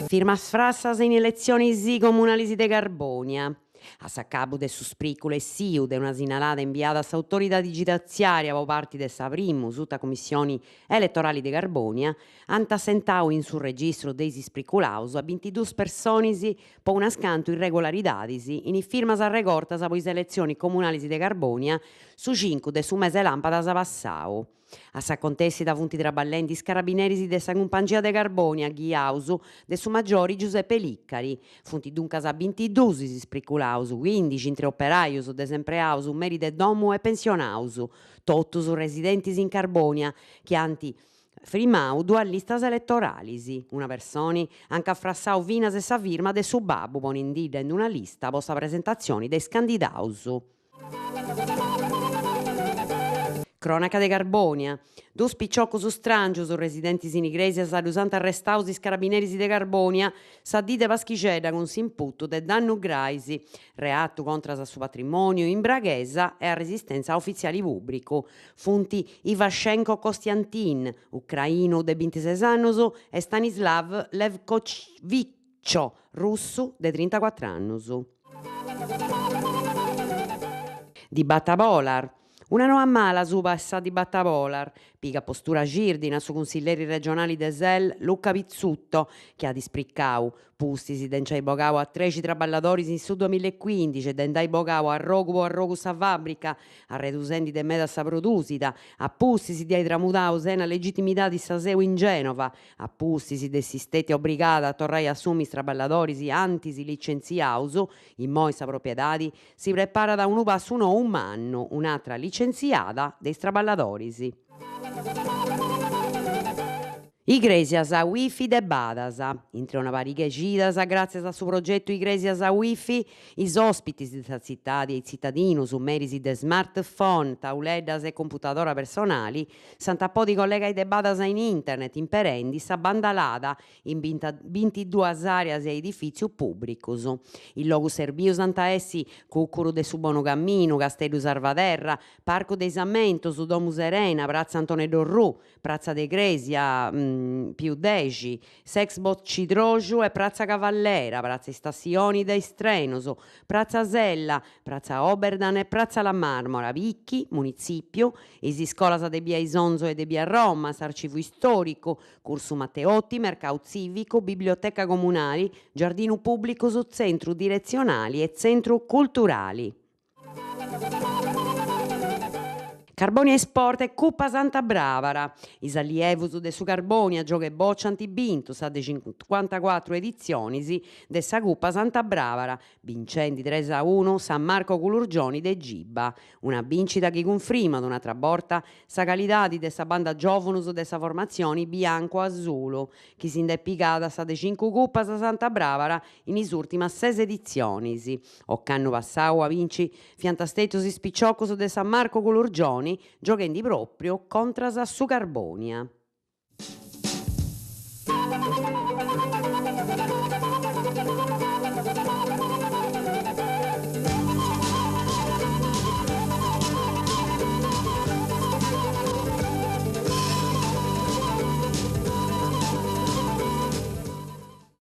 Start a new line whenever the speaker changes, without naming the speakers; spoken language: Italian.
Firmas frassas in elezioni comunali de Carbonia. A s'accabu de su spriculu e siu de una sinalada inviata a s'autorità giudiziaria po parte de sa primu sutta commissioni elettorali de Carbonia, ant assentadu in su registru de is ispriculaus a 22 personis po un ascantu irregolaridadis in firmas arrecortas po is elezioni comunali de Carbonia su 5 de su mese lampadas passau. A s'acontessida funt traballende carabineris de sa cumpangia de Carbonia ghiaus de su maggiori Giuseppe Liccari. Funt duncas a 22 is ispriculaus, 15 intre operaius, desempleaus, meri de domu e pensionaus, totus residentes in Carbonia, chi ant firmadu 2 listas elettoralis. Una persona anche affrassau finas e sa firma de su babbu ponendidda in una lista po sa presentazione de candidaus. Cronaca de Carbonia. 2 picciocos strangios residentes in Igresias usant arrestaus is carabineris de Carbonia sa dì de Paschicedda con s'imputu de dannu graisi, reatu contras a su patrimonio in Braghesa e a resistenza a ufficiali pubblicu. Funt Ivashenko Kostiantin, ucraino de 26 annos, e Stanislav Levkoviccio, russu de 34 annos. Di Battapolar. Una noa mala su passà di Battapolar, piga postura girdina su consiglieri regionali de SEL Luca Pizzutto, che ha dispriccau pustis denciai bogau a 13 traballadoris in su 2015 e dendai bogau a rogu sa fabbrica, a redusendi de meda sa produsida, a pustis di ai tramudau sena legittimità di sa seu in Genova, a pustis de si stete obbligada a torrai assumi traballadoris antis licenziaus, in moi sa propriedadi si prepara da un passo no un anno, un'altra licenziata dei traballadoris. Igresias a wifi de badas. Intre una pariga cidas, grazie a su progetto Igresias a wifi, is ospitis di sa cittadi e i cittadinos meris de smartphone, tauleddas e computadora personali, sant'appodi collegai de badas in internet, imperendi sa bandalada in 22 areas e edifizius pubblicus. Il logu servius anta essi Cuccuru de su Bono Camminu, Castellu Sarvaterra, Parco de Isamentos, Domu Serena, Piazza Antone Dorru, Piazza de Igresia, più 10, Sexbot Citroju e Piazza Cavallera, Piazza Stazioni de Strenoso, Piazza Sella, Piazza Oberdan e Piazza La Marmora, Vicchi, Municipio, isi scolas de Via Isonzo e de Via Roma, Archivo Storico, Cursu Matteotti, Mercato Civico, Biblioteca Comunali, Giardino Pubblico su Centru Direzionali e Centru Culturali. Carbonia e Sport e Cuppa Santa Bravara. Is allievus de su Carbonia gioca e boccia antibintu sa de 54 edizioni de sa Cuppa Santa Bravara, vincenti 3-1 San Marco Culurgioni de Giba. Una vincita che conferma un'altra volta sa qualità de sa banda giovunus de sa formazione bianco-azzurro, che si indeppicata sa de 5 Cuppa Santa Bravara in is ultimas 6 edizioni. O canno passau a vinci fiantastetus e spicciocos de San Marco Culurgioni, giochendi proprio contra su Carbonia.